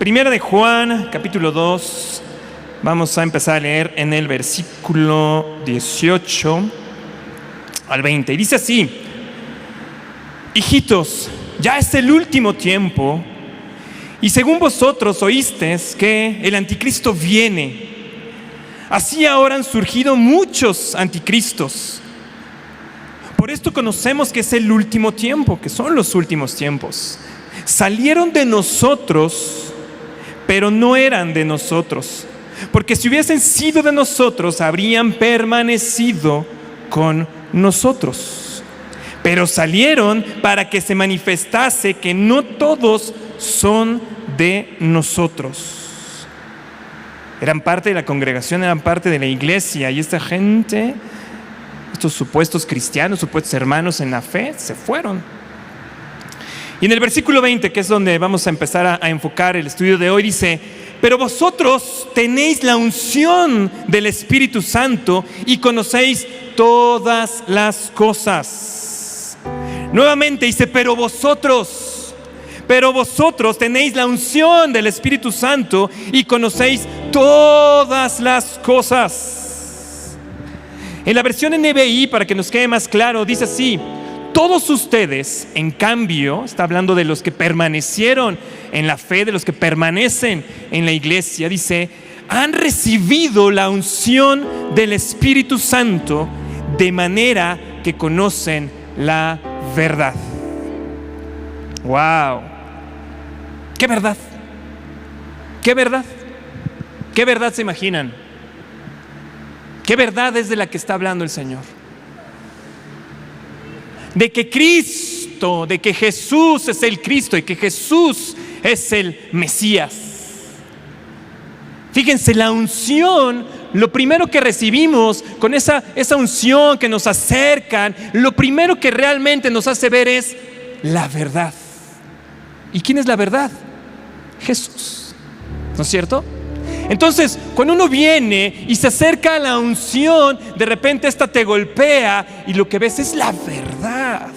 Primera de Juan, capítulo 2. Vamos a empezar a leer en el versículo 18 al 20. Y dice así: hijitos, ya es el último tiempo, y según vosotros oísteis que el anticristo viene. Así ahora han surgido muchos anticristos. Por esto conocemos que es el último tiempo, que son los últimos tiempos. Salieron de nosotros, pero no eran de nosotros, porque si hubiesen sido de nosotros, habrían permanecido con nosotros. Pero salieron para que se manifestase que no todos son de nosotros. Eran parte de la congregación, eran parte de la iglesia, y esta gente, estos supuestos cristianos, supuestos hermanos en la fe, se fueron. Y en el versículo 20, que es donde vamos a empezar a enfocar el estudio de hoy, dice: pero vosotros tenéis la unción del Espíritu Santo y conocéis todas las cosas. Nuevamente dice: pero vosotros tenéis la unción del Espíritu Santo y conocéis todas las cosas. En la versión NBI, para que nos quede más claro, dice así: todos ustedes, en cambio, está hablando de los que permanecieron en la fe, de los que permanecen en la iglesia, dice, han recibido la unción del Espíritu Santo de manera que conocen la verdad. ¡Wow! ¿Qué verdad? ¿Qué verdad? ¿Qué verdad se imaginan? ¿Qué verdad es de la que está hablando el Señor? De que Cristo, de que Jesús es el Cristo y que Jesús es el Mesías. Fíjense, la unción, lo primero que recibimos con esa unción que nos acercan, lo primero que realmente nos hace ver es la verdad. ¿Y quién es la verdad? Jesús, ¿no es cierto? Entonces, cuando uno viene y se acerca a la unción, de repente esta te golpea y lo que ves es la verdad.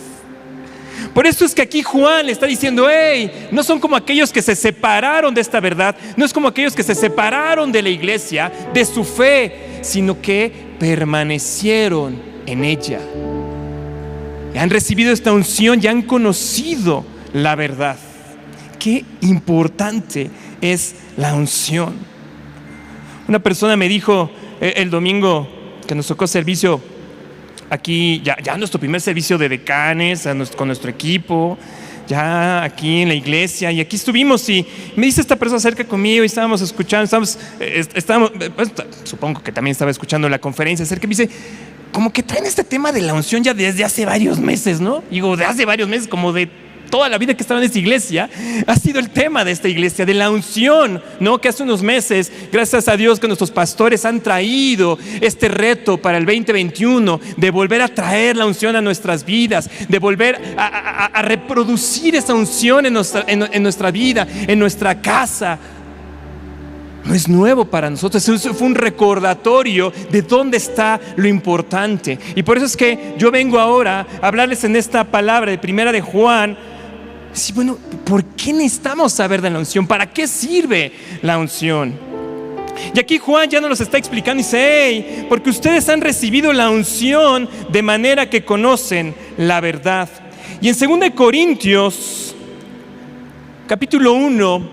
Por eso es que aquí Juan le está diciendo: hey, no son como aquellos que se separaron de esta verdad, no es como aquellos que se separaron de la iglesia, de su fe, sino que permanecieron en ella. Y han recibido esta unción y han conocido la verdad. Qué importante es la unción. Una persona me dijo el domingo que nos tocó servicio aquí, ya nuestro primer servicio de decanes, con nuestro equipo, ya aquí en la iglesia, y aquí estuvimos, y me dice esta persona cerca conmigo y estábamos escuchando, pues, supongo que también estaba escuchando la conferencia cerca, y me dice, como que traen este tema de la unción ya desde hace varios meses, ¿no? Digo, de hace varios meses, como de toda la vida que estaba en esta iglesia, ha sido el tema de esta iglesia, de la unción, ¿no? Que hace unos meses, gracias a Dios, que nuestros pastores han traído este reto para el 2021, de volver a traer la unción a nuestras vidas, de volver a reproducir esa unción en nuestra vida, en nuestra casa. No es nuevo para nosotros, eso fue un recordatorio de dónde está lo importante. Y por eso es que yo vengo ahora a hablarles en esta palabra de Primera de Juan. Sí, bueno, ¿por qué necesitamos saber de la unción? ¿Para qué sirve la unción? Y aquí Juan ya nos los está explicando y dice: hey, porque ustedes han recibido la unción de manera que conocen la verdad. Y en 2 Corintios, capítulo 1,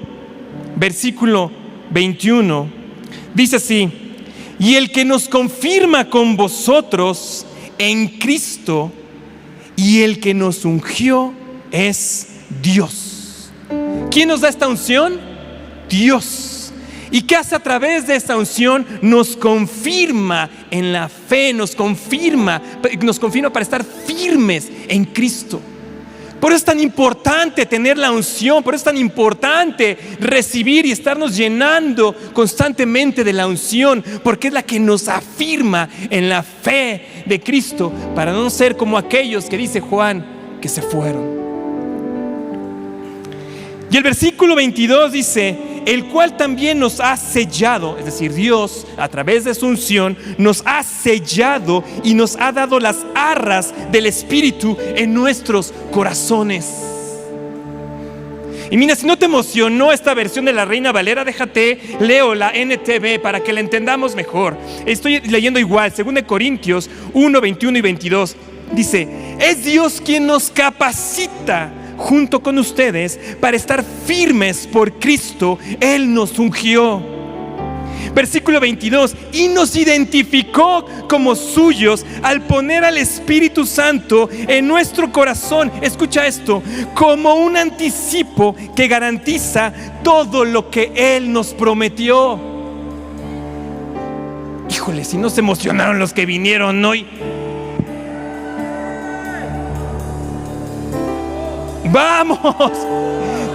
versículo 21, dice así: y el que nos confirma con vosotros en Cristo y el que nos ungió es Dios. ¿Quién nos da esta unción? Dios. ¿Y qué hace a través de esta unción? Nos confirma en la fe, nos confirma para estar firmes en Cristo. Por eso es tan importante tener la unción, por eso es tan importante recibir y estarnos llenando constantemente de la unción, porque es la que nos afirma en la fe de Cristo, para no ser como aquellos que dice Juan que se fueron. Y el versículo 22 dice: el cual también nos ha sellado, es decir, Dios a través de su unción nos ha sellado y nos ha dado las arras del Espíritu en nuestros corazones. Y mira, si no te emocionó esta versión de la Reina Valera, déjate, leo la NTV para que la entendamos mejor. Estoy leyendo igual, 2 Corintios 1, 21 y 22. Dice, es Dios quien nos capacita junto con ustedes para estar firmes por Cristo. Él nos ungió. Versículo 22, y nos identificó como suyos al poner al Espíritu Santo en nuestro corazón. Escucha esto, como un anticipo que garantiza todo lo que Él nos prometió. Híjole, si no se emocionaron los que vinieron hoy. ¡Vamos!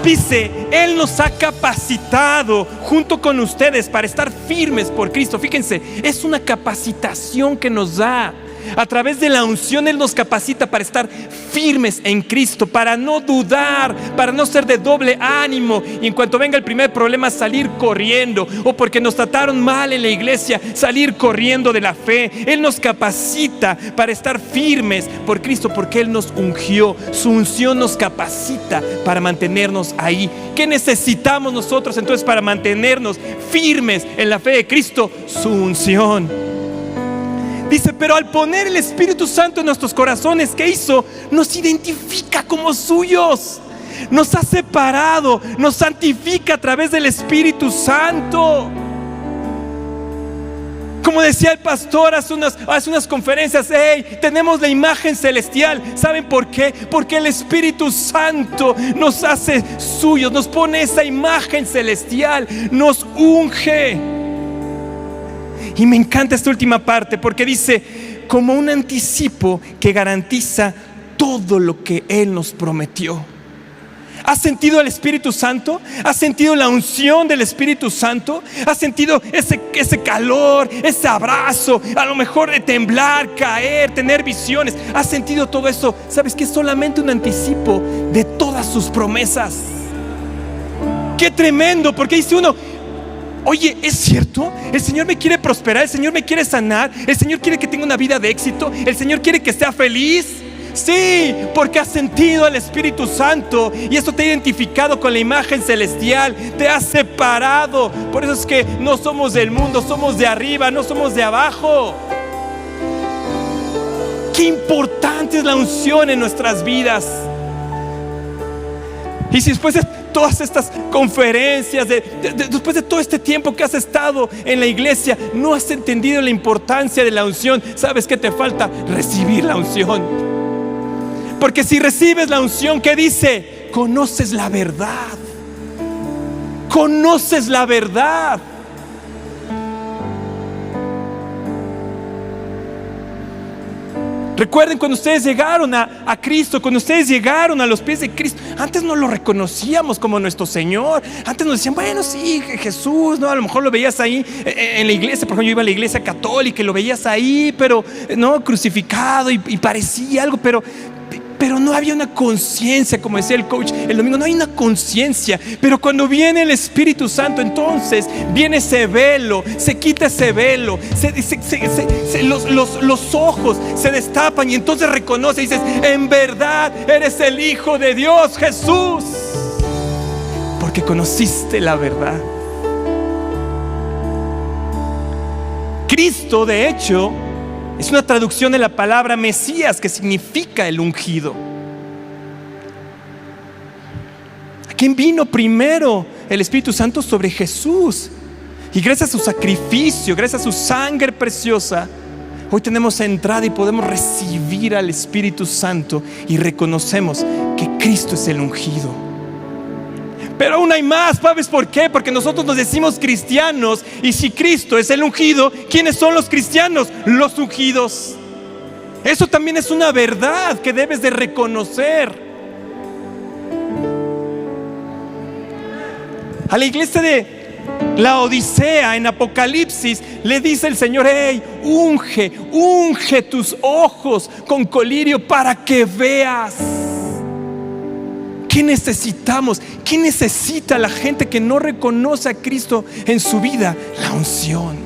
Dice, Él nos ha capacitado junto con ustedes para estar firmes por Cristo. Fíjense, es una capacitación que nos da. A través de la unción Él nos capacita para estar firmes en Cristo, para no dudar, para no ser de doble ánimo y en cuanto venga el primer problema salir corriendo, o porque nos trataron mal en la iglesia salir corriendo de la fe. Él nos capacita para estar firmes por Cristo porque Él nos ungió. Su unción nos capacita para mantenernos ahí. ¿Qué necesitamos nosotros entonces para mantenernos firmes en la fe de Cristo? Su unción. Dice, pero al poner el Espíritu Santo en nuestros corazones, ¿qué hizo? Nos identifica como suyos. Nos ha separado, nos santifica a través del Espíritu Santo. Como decía el pastor hace unas conferencias, tenemos la imagen celestial. ¿Saben por qué? Porque el Espíritu Santo nos hace suyos, nos pone esa imagen celestial, nos unge. Y me encanta esta última parte porque dice, como un anticipo que garantiza todo lo que Él nos prometió. ¿Has sentido el Espíritu Santo? ¿Has sentido la unción del Espíritu Santo? ¿Has sentido ese calor, ese abrazo? A lo mejor de temblar, caer, tener visiones. ¿Has sentido todo eso? ¿Sabes que es solamente un anticipo de todas sus promesas? ¡Qué tremendo! Porque dice uno, oye, ¿es cierto? El Señor me quiere prosperar, el Señor me quiere sanar, el Señor quiere que tenga una vida de éxito, el Señor quiere que sea feliz. Sí, porque has sentido al Espíritu Santo y eso te ha identificado con la imagen celestial, te ha separado. Por eso es que no somos del mundo, somos de arriba, no somos de abajo. Qué importante es la unción en nuestras vidas. Y si después de todas estas conferencias, después de todo este tiempo que has estado en la iglesia, no has entendido la importancia de la unción, ¿sabes qué te falta? Recibir la unción. Porque si recibes la unción, ¿qué dice? Conoces la verdad. Conoces la verdad. Recuerden cuando ustedes llegaron a Cristo, cuando ustedes llegaron a los pies de Cristo, antes no lo reconocíamos como nuestro Señor. Antes nos decían, bueno, sí, Jesús, ¿no? A lo mejor lo veías ahí en la iglesia. Por ejemplo, yo iba a la iglesia católica y lo veías ahí, pero no, crucificado y parecía algo, pero no había una conciencia, como decía el coach el domingo, no hay una conciencia. Pero cuando viene el Espíritu Santo, entonces viene ese velo, se quita ese velo, los ojos se destapan y entonces reconoce y dices, en verdad eres el Hijo de Dios, Jesús, porque conociste la verdad. Cristo, de hecho, es una traducción de la palabra Mesías, que significa el ungido. ¿A quién vino primero el Espíritu Santo? Sobre Jesús. Y gracias a su sacrificio, gracias a su sangre preciosa, hoy tenemos entrada y podemos recibir al Espíritu Santo y reconocemos que Cristo es el ungido. Pero aún hay más, ¿sabes por qué? Porque nosotros nos decimos cristianos, y si Cristo es el ungido, ¿quiénes son los cristianos? Los ungidos. Eso también es una verdad que debes de reconocer. A la iglesia de la Odisea en Apocalipsis le dice el Señor, unge tus ojos con colirio para que veas. ¿Qué necesitamos? ¿Qué necesita la gente que no reconoce a Cristo en su vida? La unción.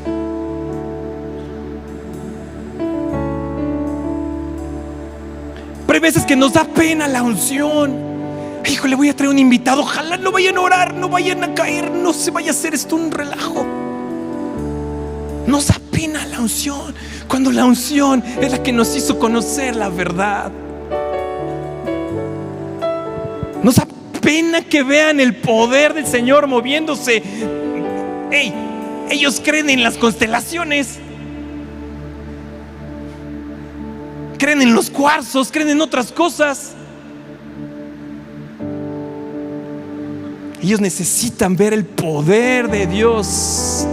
Pero hay veces que nos da pena la unción. híjole, voy a traer un invitado, ojalá no vayan a orar, no vayan a caer, no se vaya a hacer esto un relajo. Nos da pena la unción, cuando la unción es la que nos hizo conocer la verdad. Nos da pena que vean el poder del Señor moviéndose. Ellos creen en las constelaciones, creen en los cuarzos, creen en otras cosas. Ellos necesitan ver el poder de Dios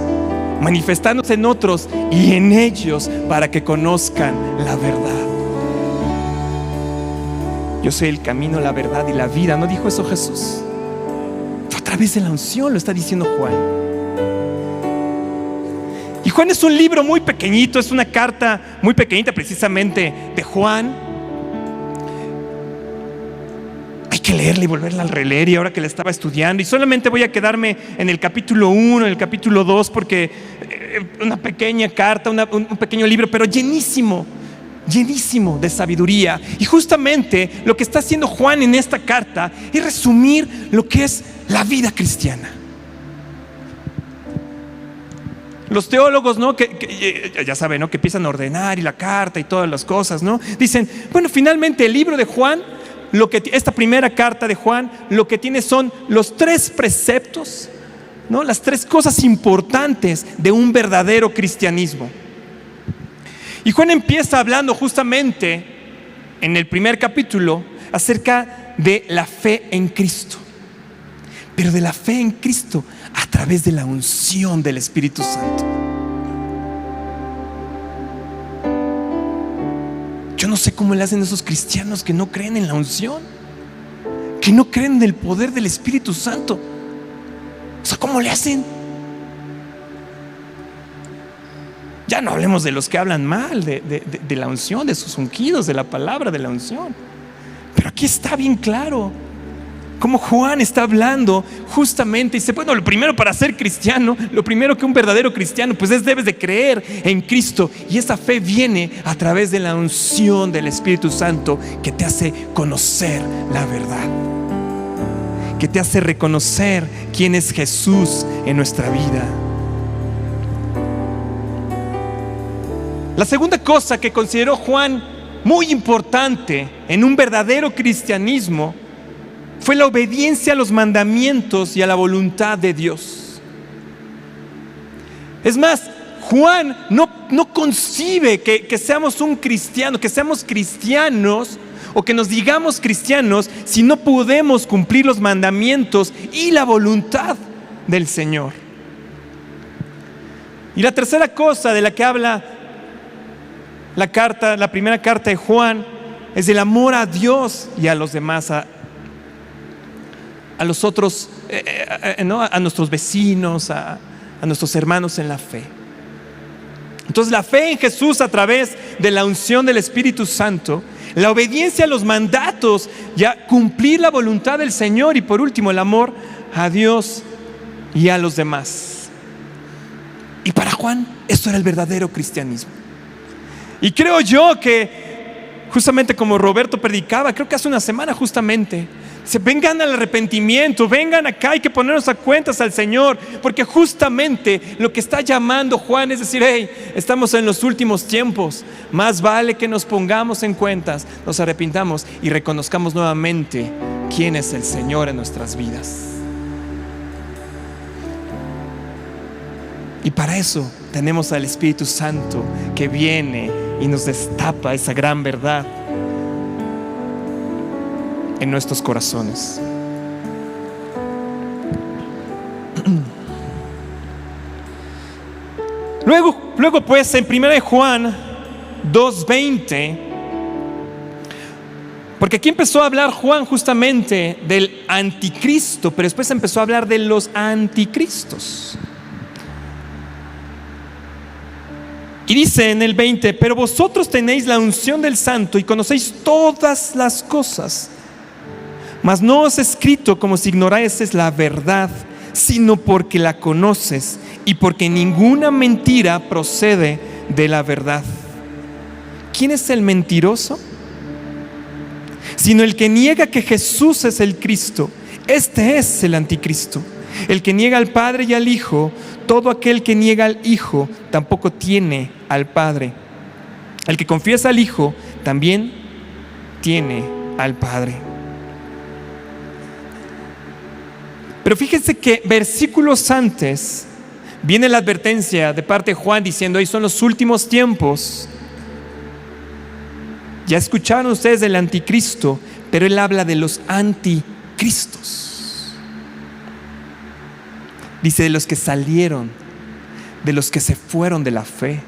manifestándose en otros y en ellos para que conozcan la verdad. Yo soy el camino, la verdad y la vida. ¿No dijo eso Jesús? Fue a través de la unción, lo está diciendo Juan. Y Juan es un libro muy pequeñito, es una carta muy pequeñita precisamente de Juan. Hay que leerla y volverla a releer, y ahora que la estaba estudiando, y solamente voy a quedarme en el capítulo 1, en el capítulo 2, porque una pequeña carta, un pequeño libro, pero llenísimo de sabiduría. Y justamente lo que está haciendo Juan en esta carta es resumir lo que es la vida cristiana. Los teólogos, ¿no? que ya saben, ¿no? Que empiezan a ordenar y la carta y todas las cosas, ¿no? Dicen, bueno, finalmente el libro de Juan, esta primera carta de Juan, lo que tiene son los 3 preceptos, ¿no? Las 3 cosas importantes de un verdadero cristianismo. Y Juan empieza hablando justamente en el primer capítulo acerca de la fe en Cristo, pero de la fe en Cristo a través de la unción del Espíritu Santo. Yo no sé cómo le hacen esos cristianos que no creen en la unción, que no creen en el poder del Espíritu Santo. O sea, ¿cómo le hacen? Ya no hablemos de los que hablan mal de la unción, de sus ungidos, de la palabra de la unción. Pero aquí está bien claro como Juan está hablando justamente. Dice, bueno, lo primero para ser cristiano, lo primero que un verdadero cristiano pues debes de creer en Cristo. Y esa fe viene a través de la unción del Espíritu Santo, que te hace conocer la verdad, que te hace reconocer quién es Jesús en nuestra vida. La segunda cosa que consideró Juan muy importante en un verdadero cristianismo fue la obediencia a los mandamientos y a la voluntad de Dios. Es más, Juan no concibe que seamos un cristiano, que seamos cristianos o que nos digamos cristianos si no podemos cumplir los mandamientos y la voluntad del Señor. Y la tercera cosa de la que habla la primera carta de Juan es el amor a Dios y a los demás, a los otros, ¿no? A nuestros vecinos, a nuestros hermanos en la fe. Entonces, la fe en Jesús a través de la unción del Espíritu Santo, la obediencia a los mandatos, ya cumplir la voluntad del Señor, y por último el amor a Dios y a los demás. Y para Juan esto era el verdadero cristianismo. Y creo yo que justamente como Roberto predicaba, creo que hace una semana justamente, vengan al arrepentimiento, vengan acá, hay que ponernos a cuentas al Señor, porque justamente lo que está llamando Juan es decir, hey, estamos en los últimos tiempos, más vale que nos pongamos en cuentas, nos arrepintamos y reconozcamos nuevamente quién es el Señor en nuestras vidas. Y para eso tenemos al Espíritu Santo que viene y nos destapa esa gran verdad en nuestros corazones. Luego pues en 1 Juan 2:20, porque aquí empezó a hablar Juan justamente del anticristo, pero después empezó a hablar de los anticristos. Y dice en el 20, pero vosotros tenéis la unción del Santo y conocéis todas las cosas, mas no os he escrito como si ignorases la verdad, sino porque la conoces y porque ninguna mentira procede de la verdad. ¿Quién es el mentiroso? sino el que niega que Jesús es el Cristo. Este es el anticristo. El que niega al Padre y al Hijo, todo aquel que niega al Hijo tampoco tiene al Padre. El que confiesa al Hijo también tiene al Padre. Pero fíjense que versículos antes viene la advertencia de parte de Juan diciendo: hoy son los últimos tiempos. Ya escucharon ustedes del anticristo, pero él habla de los anticristos. Dice de los que salieron, de los que se fueron de la fe.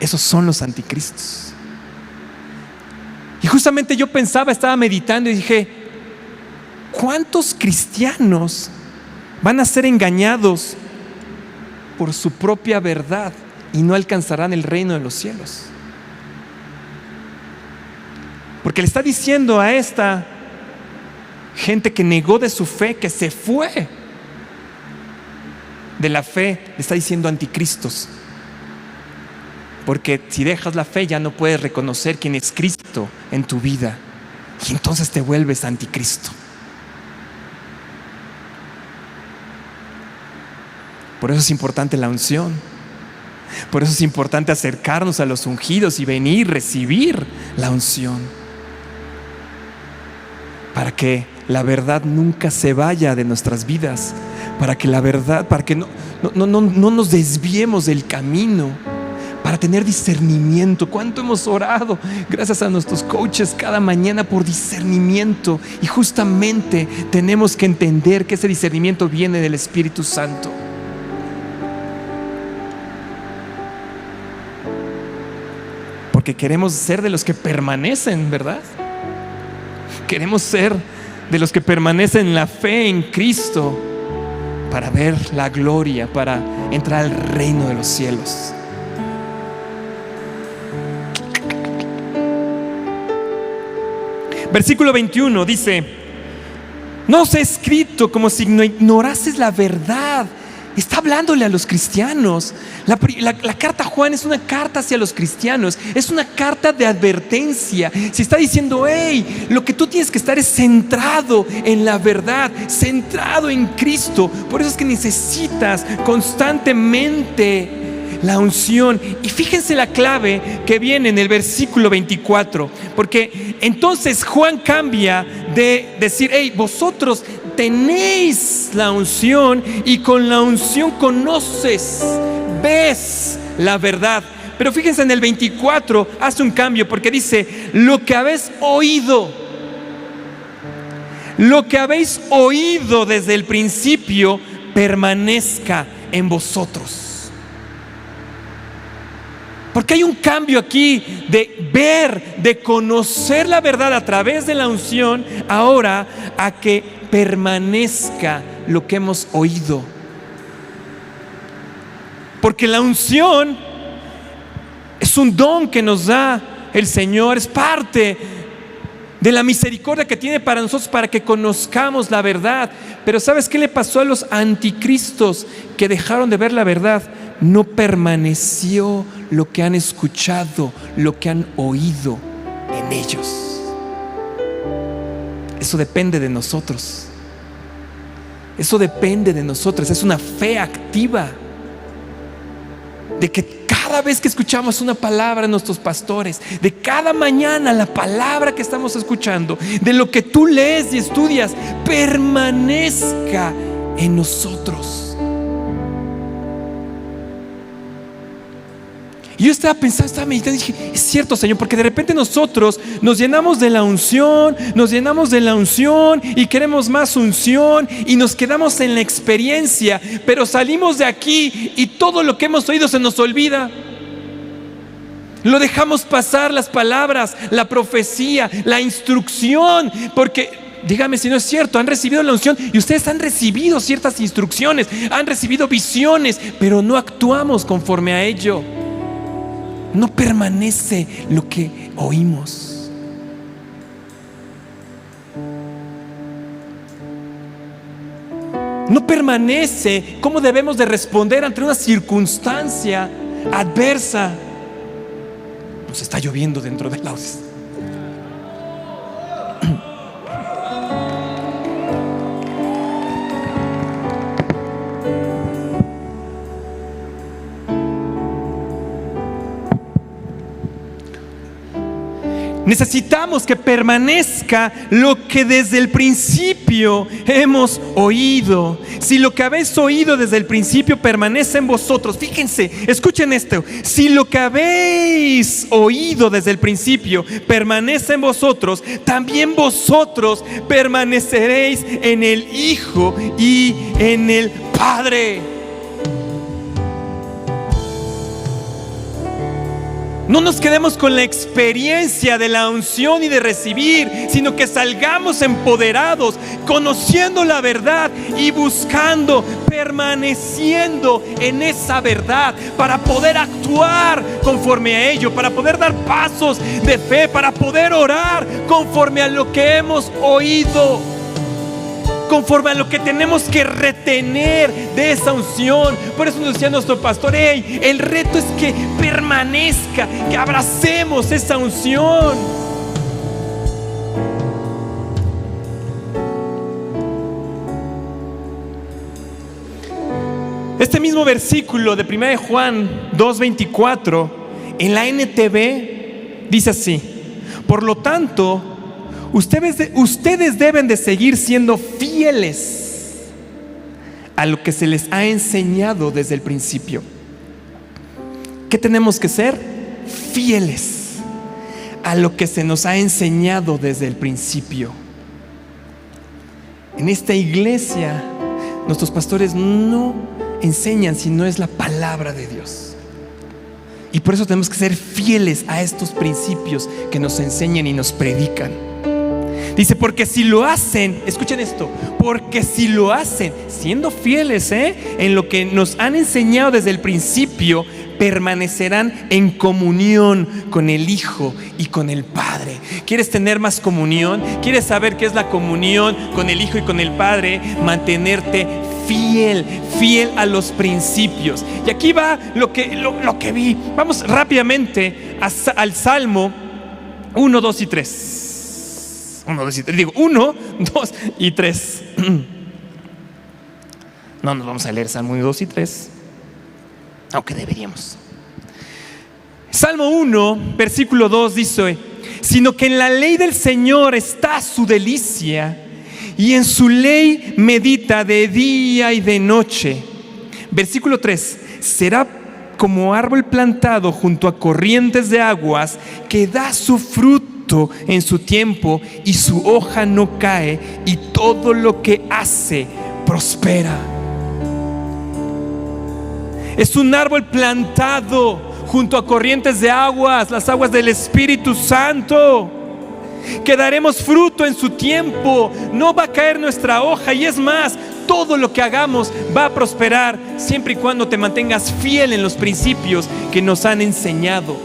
Esos son los anticristos. Y justamente yo estaba meditando y dije: ¿cuántos cristianos van a ser engañados por su propia verdad y no alcanzarán el reino de los cielos? Porque le está diciendo a esta gente que negó de su fe, que se fue de la fe, le está diciendo anticristos. Porque si dejas la fe ya no puedes reconocer quién es Cristo en tu vida, y entonces te vuelves anticristo. Por eso es importante la unción. Por eso es importante acercarnos a los ungidos y venir, recibir la unción, para que la verdad nunca se vaya de nuestras vidas, para que la verdad, para que no nos desviemos del camino, para tener discernimiento. ¿Cuánto hemos orado gracias a nuestros coaches cada mañana por discernimiento? Y justamente tenemos que entender que ese discernimiento viene del Espíritu Santo. Porque queremos ser de los que permanecen, ¿verdad? Queremos ser de los que permanecen en la fe en Cristo para ver la gloria, para entrar al reino de los cielos. Versículo 21 dice: no os he escrito como si ignorases la verdad. Está hablándole a los cristianos. La carta a Juan es una carta hacia los cristianos, es una carta de advertencia. Se está diciendo: hey, lo que tú tienes que estar es centrado en la verdad, centrado en Cristo. Por eso es que necesitas constantemente la unción. Y fíjense la clave que viene en el versículo 24, porque entonces Juan cambia de decir: hey, vosotros tenéis la unción y con la unción conoces, ves la verdad. Pero fíjense, en el 24 hace un cambio, porque dice: lo que habéis oído desde el principio permanezca en vosotros. Porque hay un cambio aquí de ver, de conocer la verdad a través de la unción, ahora a que permanezca lo que hemos oído. Porque la unción es un don que nos da el Señor, es parte de la misericordia que tiene para nosotros, para que conozcamos la verdad. Pero ¿sabes qué le pasó a los anticristos que dejaron de ver la verdad? No permaneció lo que han escuchado, lo que han oído en ellos. Eso depende de nosotros. Eso depende de nosotros. Es una fe activa, de que cada vez que escuchamos una palabra de nuestros pastores, de cada mañana la palabra que estamos escuchando, de lo que tú lees y estudias, permanezca en nosotros. Y yo estaba pensando, estaba meditando y dije: es cierto, Señor, porque de repente nosotros nos llenamos de la unción, y queremos más unción y nos quedamos en la experiencia, pero salimos de aquí y todo lo que hemos oído se nos olvida. Lo dejamos pasar, las palabras, la profecía, la instrucción, porque dígame si no es cierto, han recibido la unción y ustedes han recibido ciertas instrucciones, han recibido visiones, pero no actuamos conforme a ello. No permanece lo que oímos. No permanece cómo debemos de responder ante una circunstancia adversa. Nos está lloviendo dentro del audio. Necesitamos que permanezca lo que desde el principio hemos oído. Si lo que habéis oído desde el principio permanece en vosotros, fíjense, escuchen esto. Si lo que habéis oído desde el principio permanece en vosotros, también vosotros permaneceréis en el Hijo y en el Padre. No nos quedemos con la experiencia de la unción y de recibir, sino que salgamos empoderados, conociendo la verdad y buscando, permaneciendo en esa verdad para poder actuar conforme a ello, para poder dar pasos de fe, para poder orar conforme a lo que hemos oído, conforme a lo que tenemos que retener de esa unción. Por eso nos decía nuestro pastor, el reto es que permanezca, que abracemos esa unción. Este mismo versículo de 1 Juan 2:24 en la NTV dice así: por lo tanto, ustedes deben de seguir siendo fieles a lo que se les ha enseñado desde el principio. ¿Qué tenemos que ser? Fieles a lo que se nos ha enseñado desde el principio. En esta iglesia, nuestros pastores no enseñan si no es la palabra de Dios. Y por eso tenemos que ser fieles a estos principios que nos enseñan y nos predican. Dice, porque si lo hacen, escuchen esto, porque si lo hacen siendo fieles en lo que nos han enseñado desde el principio, permanecerán en comunión con el Hijo y con el Padre. ¿Quieres tener más comunión? ¿Quieres saber qué es la comunión con el Hijo y con el Padre? Mantenerte fiel a los principios. Y aquí va lo que vi. Vamos rápidamente al Salmo 1, 2 y 3. 1, 2 y 3. No nos vamos a leer Salmo 1, 2 y 3, aunque deberíamos. Salmo 1, versículo 2 dice: sino que en la ley del Señor está su delicia, y en su ley medita de día y de noche. Versículo 3: será como árbol plantado junto a corrientes de aguas, que da su fruto en su tiempo, y su hoja no cae, y todo lo que hace prospera. Es un árbol plantado junto a corrientes de aguas, las aguas del Espíritu Santo, que daremos fruto en su tiempo. No va a caer nuestra hoja, y es más, todo lo que hagamos va a prosperar, siempre y cuando te mantengas fiel en los principios que nos han enseñado.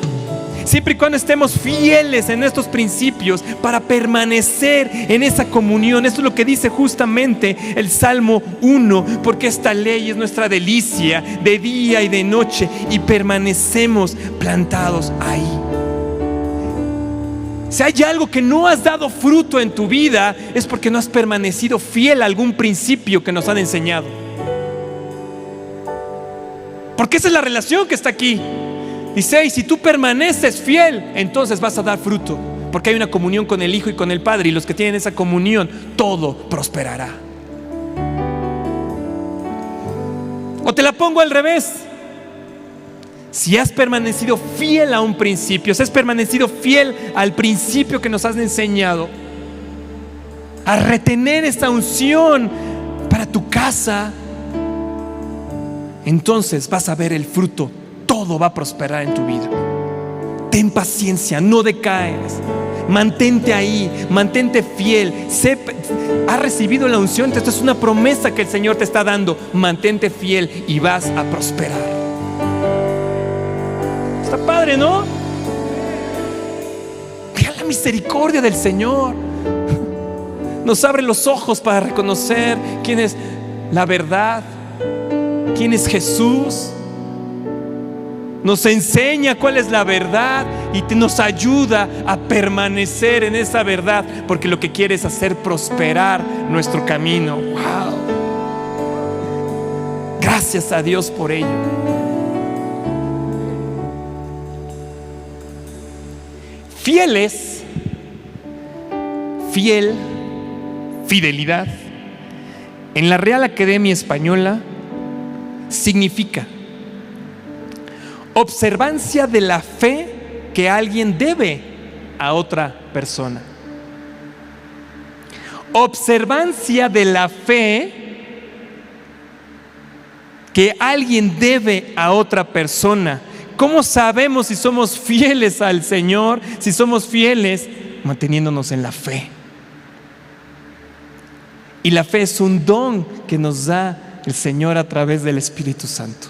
Siempre y cuando estemos fieles en estos principios para permanecer en esa comunión. Esto es lo que dice justamente el Salmo 1, porque esta ley es nuestra delicia de día y de noche, y permanecemos plantados ahí. Si hay algo que no has dado fruto en tu vida, es porque no has permanecido fiel a algún principio que nos han enseñado. Porque esa es la relación que está aquí. Dice, y si tú permaneces fiel, entonces vas a dar fruto, porque hay una comunión con el Hijo y con el Padre, y los que tienen esa comunión, todo prosperará. O te la pongo al revés: si has permanecido fiel a un principio, si has permanecido fiel al principio que nos has enseñado, a retener esta unción para tu casa, entonces vas a ver el fruto. Todo va a prosperar en tu vida. Ten paciencia, no decaes. Mantente ahí, mantente fiel. Has recibido la unción, esto es una promesa que el Señor te está dando. Mantente fiel y vas a prosperar. Está padre, ¿no? Mira la misericordia del Señor. Nos abre los ojos para reconocer quién es la verdad, quién es Jesús. Nos enseña cuál es la verdad y nos ayuda a permanecer en esa verdad, porque lo que quiere es hacer prosperar nuestro camino. ¡Wow! Gracias a Dios por ello. Fieles fiel, fidelidad, en la Real Academia Española significa observancia de la fe que alguien debe a otra persona. Observancia de la fe que alguien debe a otra persona. ¿Cómo sabemos si somos fieles al Señor? Si somos fieles manteniéndonos en la fe. Y la fe es un don que nos da el Señor a través del Espíritu Santo.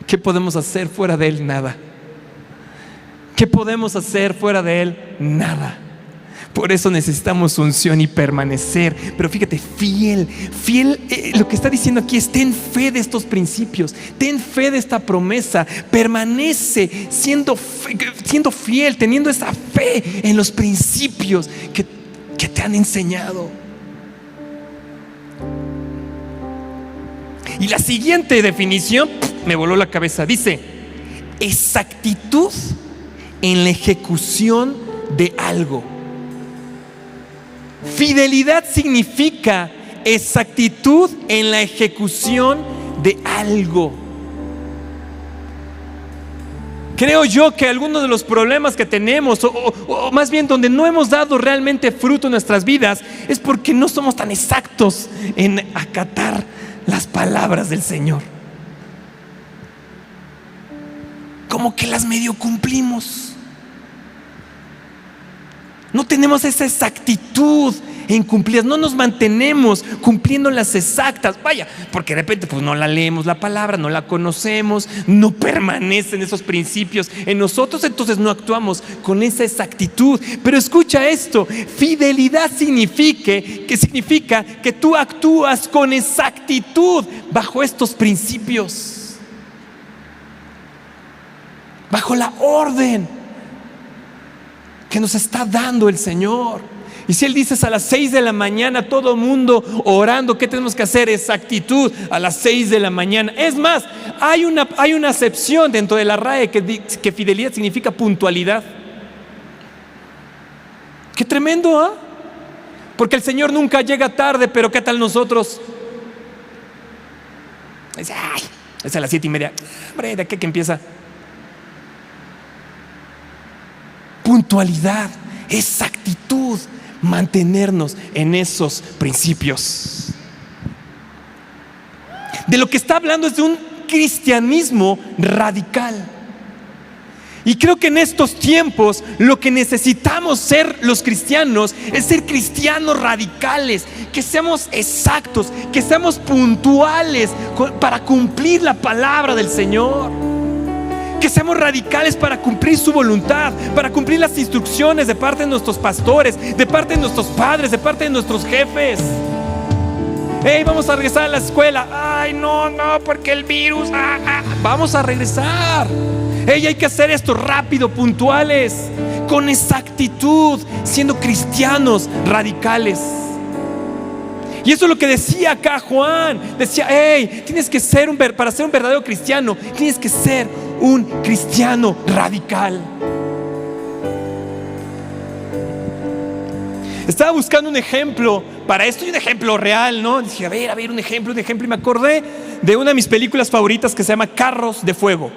¿Qué podemos hacer fuera de Él? Nada. ¿Qué podemos hacer fuera de Él? Nada. Por eso necesitamos unción y permanecer. Pero fíjate, fiel, lo que está diciendo aquí es: ten fe de estos principios, ten fe de esta promesa, permanece siendo fiel, teniendo esa fe en los principios que te han enseñado. Y la siguiente definición me voló la cabeza. Dice: exactitud en la ejecución de algo. Fidelidad significa exactitud en la ejecución de algo. Creo yo que algunos de los problemas que tenemos, o más bien donde no hemos dado realmente fruto en nuestras vidas, es porque no somos tan exactos en acatar las palabras del Señor. Como que las medio cumplimos. No tenemos esa exactitud en cumplirlas, no nos mantenemos cumpliendo las exactas. Vaya, porque de repente pues no la leemos la palabra, no la conocemos, no permanecen esos principios en nosotros, entonces no actuamos con esa exactitud. Pero escucha esto: fidelidad significa que tú actúas con exactitud bajo estos principios, bajo la orden que nos está dando el Señor. Y si Él dice a las 6 de la mañana, todo el mundo orando, ¿qué tenemos que hacer? Exactitud a las 6 de la mañana. Es más, hay una acepción dentro de la RAE que fidelidad significa puntualidad. Qué tremendo, ¿ah? Porque el Señor nunca llega tarde, pero ¿qué tal nosotros? Dice: ay, es a las 7:30. Hombre, ¿de qué que empieza? Puntualidad, exactitud, mantenernos en esos principios. De lo que está hablando es de un cristianismo radical. Y creo que en estos tiempos lo que necesitamos ser los cristianos es ser cristianos radicales, que seamos exactos, que seamos puntuales para cumplir la palabra del Señor. Que seamos radicales para cumplir su voluntad, para cumplir las instrucciones de parte de nuestros pastores, de parte de nuestros padres, de parte de nuestros jefes. Hey, vamos a regresar a la escuela. Ay, no, porque el virus. Vamos a regresar. Hey, hay que hacer esto rápido, puntuales, con exactitud, siendo cristianos radicales. Y eso es lo que decía acá Juan. Decía: hey, tienes que ser para ser un verdadero cristiano, tienes que ser un cristiano radical. Estaba buscando un ejemplo para esto, y un ejemplo real, ¿no? Dije: a ver, un ejemplo. Y me acordé de una de mis películas favoritas que se llama Carros de Fuego.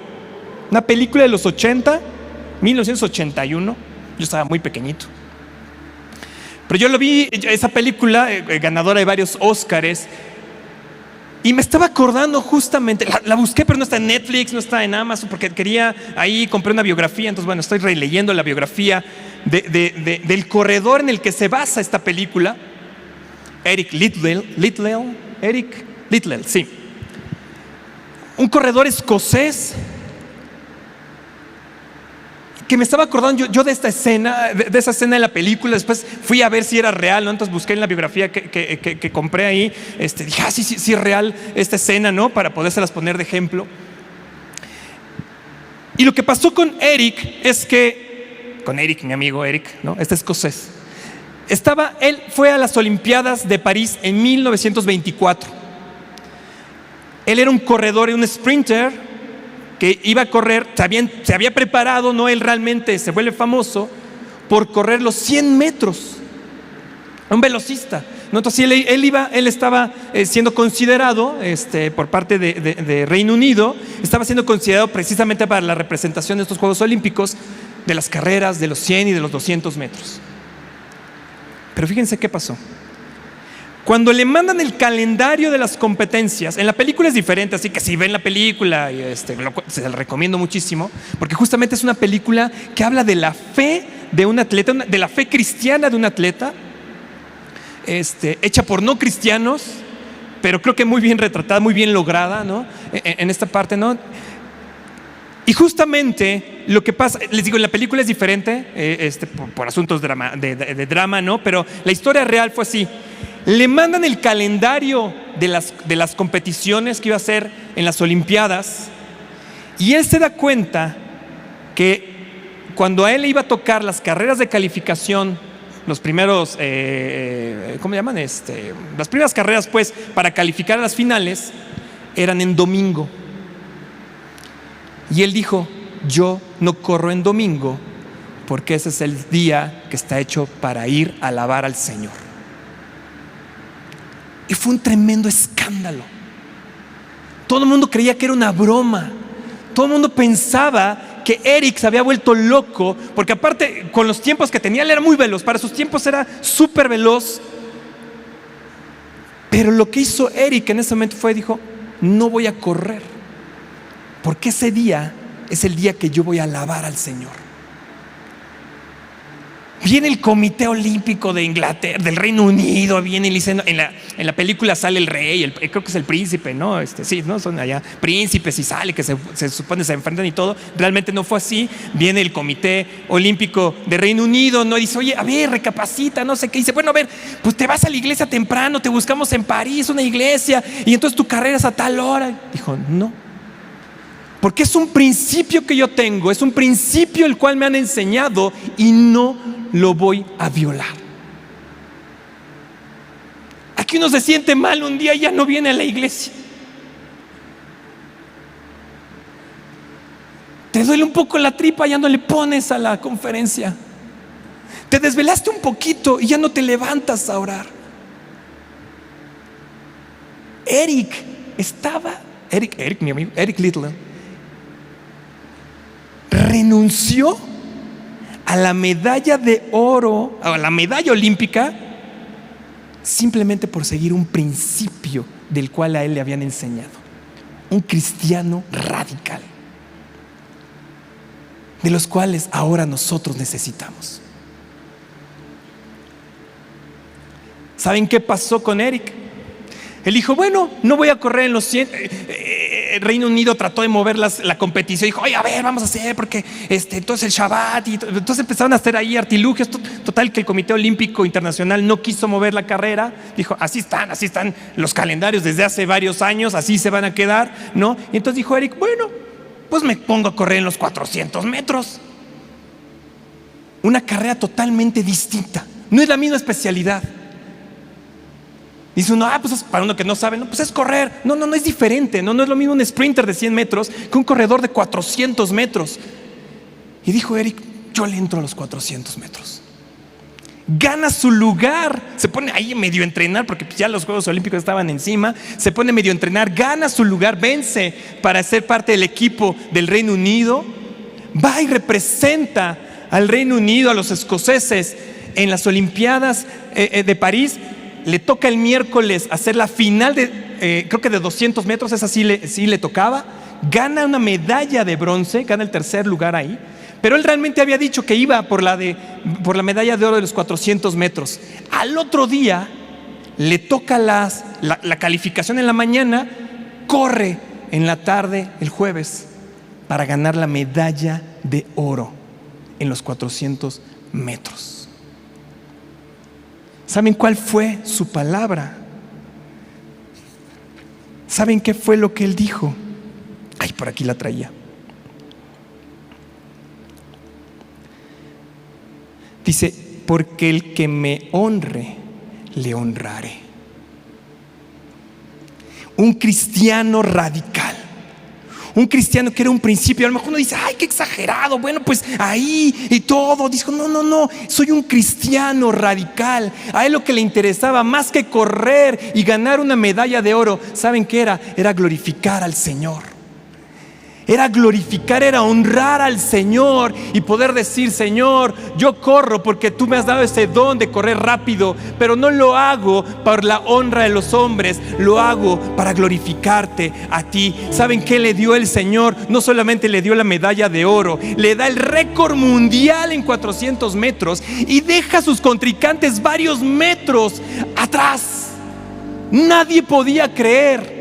Una película de los 1981. Yo estaba muy pequeñito. Pero yo lo vi, esa película, ganadora de varios Óscares, y me estaba acordando justamente, la busqué, pero no está en Netflix, no está en Amazon, porque compré una biografía. Entonces, bueno, estoy releyendo la biografía del corredor en el que se basa esta película. Eric Liddell, sí. Un corredor escocés que me estaba acordando yo de esta escena, de esa escena de la película. Después fui a ver si era real, ¿no? Entonces busqué en la biografía que compré ahí. Dije: sí es real esta escena, ¿no? Para podérselas poner de ejemplo. Y lo que pasó con Eric es que, mi amigo Eric, ¿no? Este escocés, él fue a las Olimpiadas de París en 1924. Él era un corredor, un sprinter, que iba a correr, se había preparado, ¿no? Él realmente se vuelve famoso por correr los 100 metros un velocista, ¿no? Entonces él estaba siendo considerado por parte de Reino Unido, estaba siendo considerado precisamente para la representación de estos Juegos Olímpicos, de las carreras de los 100 y de los 200 metros. Pero fíjense qué pasó. Cuando le mandan el calendario de las competencias, en la película es diferente, así que si ven la película, se la recomiendo muchísimo, porque justamente es una película que habla de la fe de un atleta, de la fe cristiana de un atleta, hecha por no cristianos, pero creo que muy bien retratada, muy bien lograda, ¿no? En esta parte, ¿no? Y justamente lo que pasa, les digo, en la película es diferente, por asuntos de drama, ¿no? Pero la historia real fue así. Le mandan el calendario de las competiciones que iba a hacer en las Olimpiadas, y él se da cuenta que cuando a él le iba a tocar las carreras de calificación, los primeros, ¿cómo llaman? Las primeras carreras, pues, para calificar a las finales, eran en domingo. Y él dijo: yo no corro en domingo porque ese es el día que está hecho para ir a alabar al Señor. Y fue un tremendo escándalo. Todo el mundo creía que era una broma. Todo el mundo pensaba que Eric se había vuelto loco, porque aparte, con los tiempos que tenía, él era muy veloz. Para sus tiempos era súper veloz. Pero lo que hizo Eric en ese momento dijo: no voy a correr, porque ese día es el día que yo voy a alabar al Señor. Viene el Comité Olímpico de Inglaterra, del Reino Unido, viene y dice, en la película sale el rey, creo que es el príncipe, ¿no? Sí, ¿no? Son allá príncipes y sale, que se supone se enfrentan y todo. Realmente no fue así. Viene el Comité Olímpico de Reino Unido, ¿no? Y dice: oye, a ver, recapacita, no sé qué. Y dice: bueno, a ver, pues te vas a la iglesia temprano, te buscamos en París, una iglesia, y entonces tu carrera es a tal hora. Dijo: no. Porque es un principio que yo tengo, es un principio el cual me han enseñado y no lo voy a violar. Aquí uno se siente mal un día y ya no viene a la iglesia. Te duele un poco la tripa, ya no le pones a la conferencia. Te desvelaste un poquito y ya no te levantas a orar. Eric, mi amigo, Eric Liddell, renunció a la medalla de oro, a la medalla olímpica, simplemente por seguir un principio del cual a él le habían enseñado. Un cristiano radical, de los cuales ahora nosotros necesitamos. ¿Saben qué pasó con Eric? Él dijo: bueno, no voy a correr en los 100. El Reino Unido trató de mover la competición. Dijo: oye, a ver, vamos a hacer, porque entonces el Shabbat. Entonces empezaron a hacer ahí artilugios. Total, que el Comité Olímpico Internacional no quiso mover la carrera. Dijo: así están los calendarios desde hace varios años, así se van a quedar, ¿no? Y entonces dijo Eric: bueno, pues me pongo a correr en los 400 metros. Una carrera totalmente distinta. No es la misma especialidad. Dice uno: pues para uno que no sabe, no, pues es correr. No es diferente, no es lo mismo un sprinter de 100 metros que un corredor de 400 metros. Y dijo Eric: yo le entro a los 400 metros. Gana su lugar, se pone ahí medio a entrenar, porque ya los Juegos Olímpicos estaban encima. Se pone medio a entrenar, gana su lugar, vence para ser parte del equipo del Reino Unido. Va y representa al Reino Unido, a los escoceses, en las Olimpiadas de París. Le toca el miércoles hacer la final creo que de 200 metros, esa sí le tocaba. Gana una medalla de bronce, gana el tercer lugar ahí. Pero él realmente había dicho que iba por la medalla de oro de los 400 metros. Al otro día le toca la calificación en la mañana, corre en la tarde, el jueves, para ganar la medalla de oro en los 400 metros. ¿Saben cuál fue su palabra? ¿Saben qué fue lo que él dijo? Ay, por aquí la traía. Dice: porque el que me honre, le honraré. Un cristiano radical, Un cristiano que era un principio. A lo mejor uno dice, ay, qué exagerado. Bueno, pues ahí y todo. Dijo, no, soy un cristiano radical. A él lo que le interesaba, más que correr y ganar una medalla de oro, ¿saben qué era? Era glorificar al Señor. Era glorificar, era honrar al Señor y poder decir, Señor, yo corro porque tú me has dado ese don de correr rápido, pero no lo hago por la honra de los hombres, lo hago para glorificarte a ti. ¿Saben qué le dio el Señor? No solamente le dio la medalla de oro, le da el récord mundial en 400 metros y deja a sus contrincantes varios metros atrás. Nadie podía creer.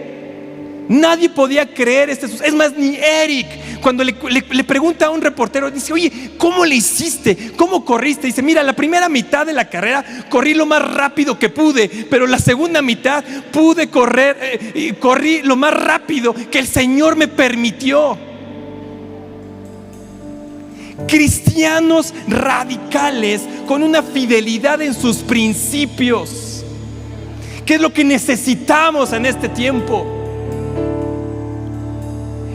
Nadie podía creer es más, ni Eric. Cuando le pregunta a un reportero, dice, oye, ¿cómo le hiciste? ¿Cómo corriste? Dice, mira, la primera mitad de la carrera corrí lo más rápido que pude, pero la segunda mitad pude correr y corrí lo más rápido que el Señor me permitió. Cristianos radicales con una fidelidad en sus principios. ¿Qué es lo que necesitamos en este tiempo?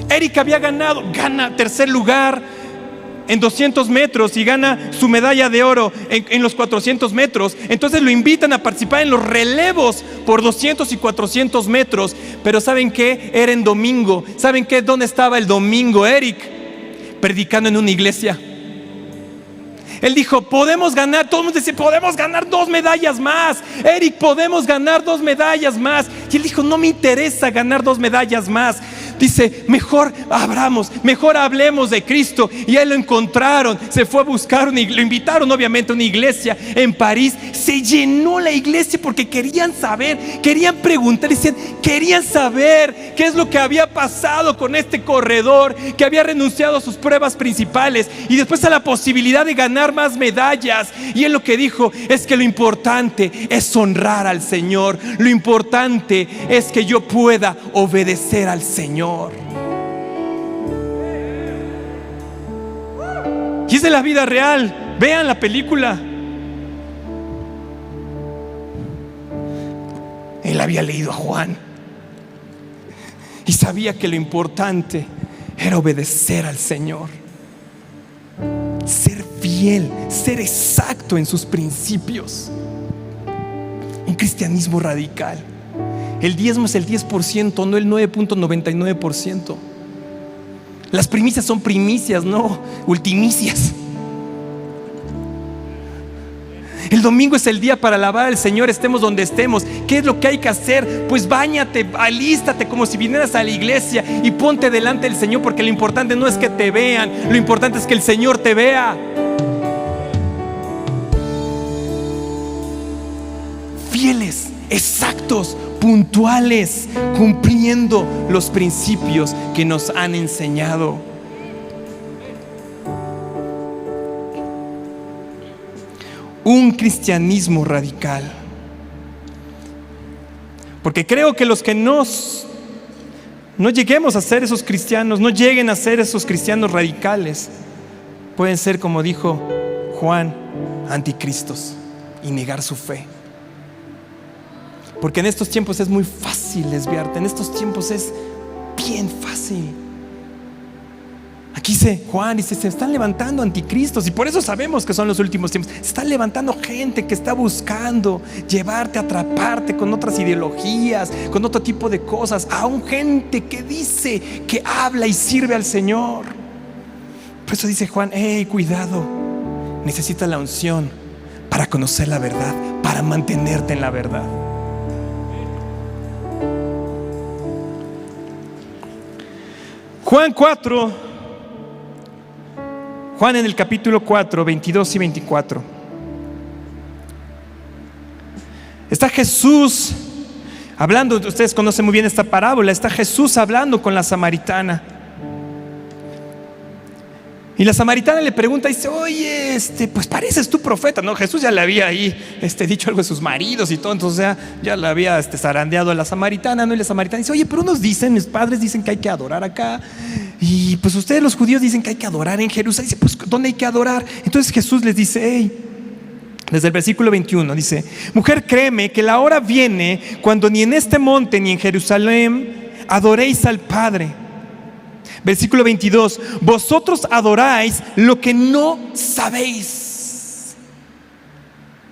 Eric había gana tercer lugar en 200 metros y gana su medalla de oro en los 400 metros. Entonces lo invitan a participar en los relevos por 200 y 400 metros. Pero ¿saben qué? Era en domingo. ¿Saben qué? ¿Dónde estaba el domingo Eric? Predicando en una iglesia. Él dijo, podemos ganar. Todo el mundo dice, podemos ganar 2 medallas más. Eric, podemos ganar 2 medallas más. Y él dijo, no me interesa ganar 2 medallas más. Dice, mejor hablemos de Cristo. Y ahí lo encontraron, se fue a buscar, lo invitaron obviamente a una iglesia en París. Se llenó la iglesia porque querían saber, querían preguntar, querían saber qué es lo que había pasado con este corredor que había renunciado a sus pruebas principales y después a la posibilidad de ganar más medallas. Y él lo que dijo es que lo importante es honrar al Señor. Lo importante es que yo pueda obedecer al Señor. Y es de la vida real. Vean la película. Él había leído a Juan y sabía que lo importante era obedecer al Señor, ser fiel, ser exacto en sus principios. Un cristianismo radical. El diezmo es el 10%, no el 9.99%. Las primicias son primicias, no ultimicias. El domingo es el día para alabar al Señor, estemos donde estemos. ¿Qué es lo que hay que hacer? Pues báñate, alístate como si vinieras a la iglesia y ponte delante del Señor, porque lo importante no es que te vean, lo importante es que el Señor te vea. Fieles, exactos, puntuales, cumpliendo los principios que nos han enseñado. Un cristianismo radical. Porque creo que los que no lleguemos a ser esos cristianos, no lleguen a ser esos cristianos radicales, pueden ser, como dijo Juan, anticristos y negar su fe. Porque en estos tiempos es muy fácil desviarte. En estos tiempos es bien fácil. Aquí dice Juan, dice, se están levantando anticristos. Y por eso sabemos que son los últimos tiempos. Se está levantando gente que está buscando llevarte, atraparte con otras ideologías, con otro tipo de cosas. Aún gente que dice, que habla y sirve al Señor. Por eso dice Juan, cuidado. Necesitas la unción para conocer la verdad, para mantenerte en la verdad. Juan en el capítulo 4, 22 y 24. Está Jesús hablando, ustedes conocen muy bien esta parábola. Está Jesús hablando con la samaritana. Y la samaritana le pregunta, dice, oye, pues pareces tú profeta, ¿no? Jesús ya le había ahí dicho algo de sus maridos y todo, entonces ya le había zarandeado a la samaritana, ¿no? Y la samaritana dice, oye, pero unos dicen, mis padres dicen que hay que adorar acá, y pues ustedes los judíos dicen que hay que adorar en Jerusalén. Dice, pues ¿dónde hay que adorar? Entonces Jesús les dice, desde el versículo 21, dice, mujer, créeme que la hora viene cuando ni en este monte ni en Jerusalén adoréis al Padre. Versículo 22, vosotros adoráis lo que no sabéis.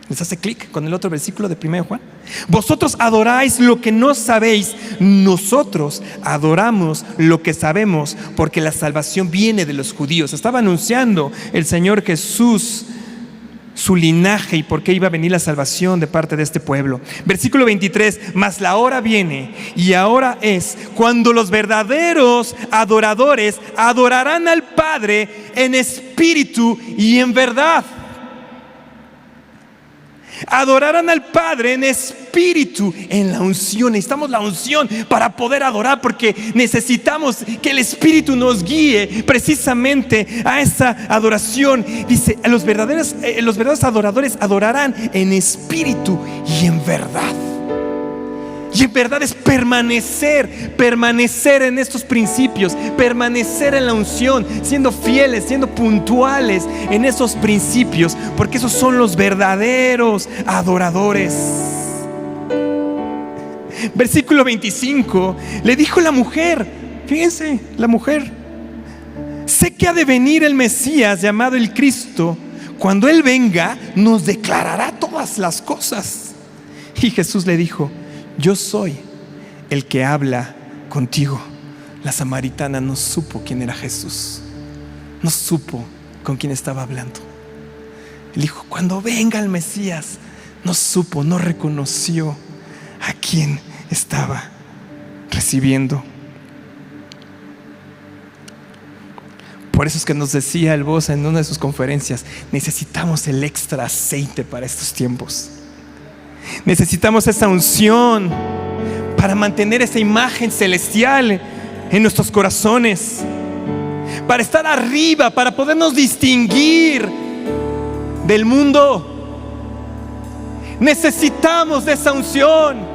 ¿Les hace clic con el otro versículo de 1 Juan? Vosotros adoráis lo que no sabéis, nosotros adoramos lo que sabemos, porque la salvación viene de los judíos. Estaba anunciando el Señor Jesús su linaje y por qué iba a venir la salvación de parte de este pueblo. Versículo 23, mas la hora viene y ahora es cuando los verdaderos adoradores adorarán al Padre en espíritu y en verdad. Adorarán al Padre en espíritu, en la unción. Necesitamos la unción para poder adorar, porque necesitamos que el Espíritu nos guíe precisamente a esa adoración. Dice, los verdaderos adoradores adorarán en espíritu y en verdad. Y en verdad es permanecer en estos principios, permanecer en la unción, siendo fieles, siendo puntuales en esos principios, porque esos son los verdaderos adoradores. Versículo 25, le dijo la mujer, fíjense, la mujer: sé que ha de venir el Mesías llamado el Cristo. Cuando Él venga, nos declarará todas las cosas. Y Jesús le dijo: yo soy el que habla contigo. La samaritana no supo quién era Jesús, no supo con quién estaba hablando. Él dijo: cuando venga el Mesías, no supo, no reconoció a quién estaba recibiendo. Por eso es que nos decía el Bosa en una de sus conferencias: necesitamos el extra aceite para estos tiempos. Necesitamos esa unción para mantener esa imagen celestial en nuestros corazones, para estar arriba, para podernos distinguir del mundo. Necesitamos de esa unción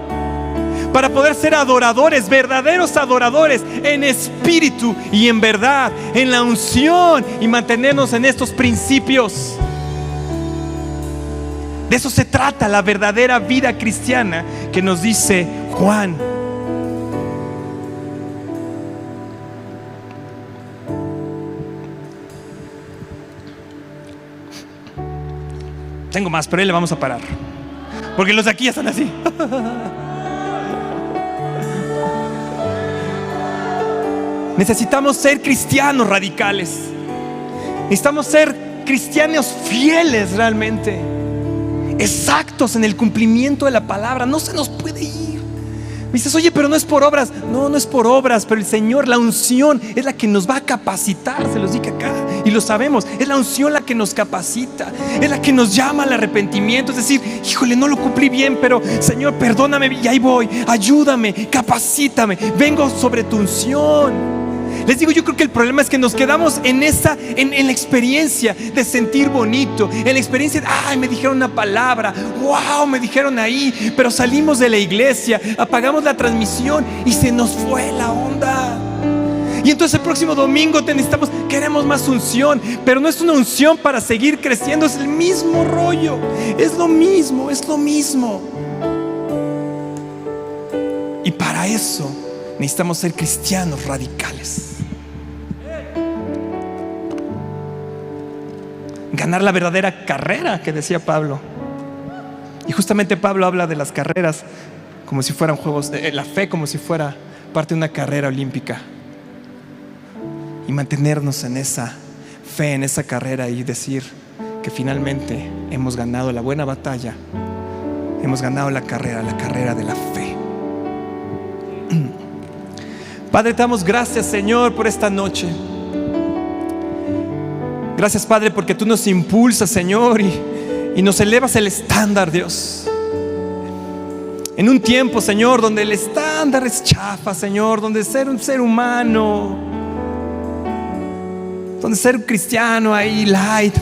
para poder ser adoradores, verdaderos adoradores, en espíritu y en verdad, en la unción, y mantenernos en estos principios. De eso se trata la verdadera vida cristiana que nos dice Juan. Tengo más, pero ahí le vamos a parar, porque los de aquí ya están así. Necesitamos ser cristianos radicales. Necesitamos ser cristianos fieles realmente, exactos en el cumplimiento de la palabra. No se nos puede ir. Me dices: oye, pero no es por obras. No, no es por obras, pero el Señor, la unción es la que nos va a capacitar. Se los dije acá y lo sabemos. Es la unción la que nos capacita, es la que nos llama al arrepentimiento. Es decir, híjole, no lo cumplí bien, pero Señor, perdóname, y ahí voy. Ayúdame, capacítame, vengo sobre tu unción. Les digo, yo creo que el problema es que nos quedamos en la experiencia de sentir bonito, en la experiencia de, ay, me dijeron una palabra, wow, me dijeron ahí, pero salimos de la iglesia, apagamos la transmisión y se nos fue la onda. Y entonces el próximo domingo queremos más unción, pero no es una unción para seguir creciendo, es el mismo rollo, es lo mismo, es lo mismo. Y para eso necesitamos ser cristianos radicales. Ganar la verdadera carrera que decía Pablo. Y justamente Pablo habla de las carreras como si fueran juegos, la fe como si fuera parte de una carrera olímpica. Y mantenernos en esa fe, en esa carrera, y decir que finalmente hemos ganado la buena batalla, hemos ganado la carrera de la fe. Padre, te damos gracias, Señor, por esta noche. Gracias, Padre, porque tú nos impulsas, Señor, y nos elevas el estándar, Dios. En un tiempo, Señor, donde el estándar es chafa, Señor, donde ser un ser humano, donde ser un cristiano ahí light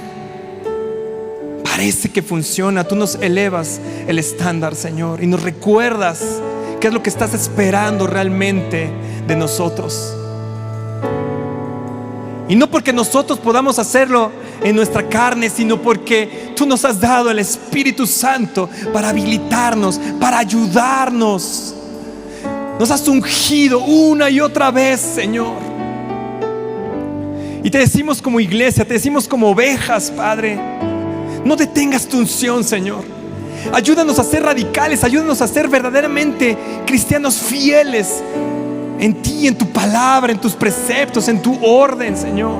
parece que funciona, tú nos elevas el estándar, Señor, y nos recuerdas qué es lo que estás esperando realmente de nosotros. Y no porque nosotros podamos hacerlo en nuestra carne, sino porque tú nos has dado el Espíritu Santo para habilitarnos, para ayudarnos. Nos has ungido una y otra vez, Señor. Y te decimos como iglesia, te decimos como ovejas, Padre, no detengas tu unción, Señor. Ayúdanos a ser radicales, ayúdanos a ser verdaderamente cristianos fieles en ti, en tu palabra, en tus preceptos, en tu orden, Señor.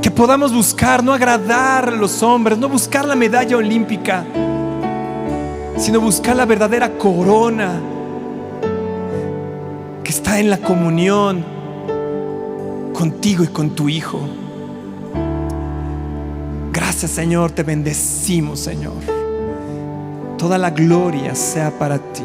Que podamos buscar no agradar a los hombres, no buscar la medalla olímpica, sino buscar la verdadera corona que está en la comunión contigo y con tu Hijo. Gracias, Señor, te bendecimos, Señor. Toda la gloria sea para ti.